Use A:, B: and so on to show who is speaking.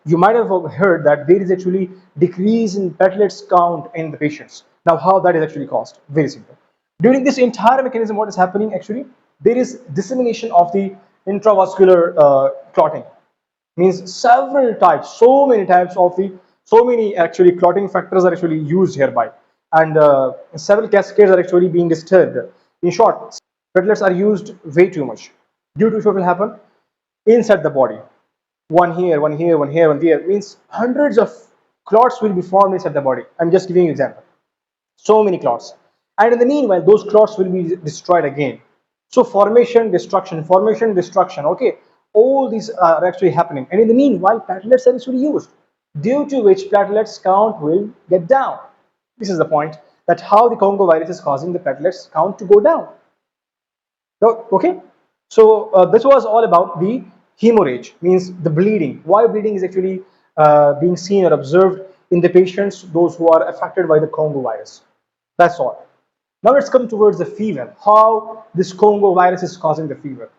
A: you might have heard that there is actually decrease in platelets count in the patients. Now, how that is actually caused? Very simple. During this entire mechanism, what is happening actually? There is dissemination of the intravascular clotting. Means several types, so many types of the, so many actually clotting factors are actually used hereby, and several cascades are actually being disturbed. In short, platelets are used way too much. Due to which what will happen inside the body? One here, one here, one here, one there. Means hundreds of clots will be formed inside the body. I'm just giving you an example. So many clots, and in the meanwhile those clots will be destroyed again. So formation, destruction, formation, destruction. Okay, all these are actually happening, and in the meanwhile platelets are actually used, due to which platelets count will get down. This is the point, that how the Congo virus is causing the platelets count to go down. Okay, so this was all about the hemorrhage, means the bleeding. Why bleeding is actually being seen or observed in the patients, those who are affected by the Congo virus. That's all. Now let's come towards the fever. How this Congo virus is causing the fever.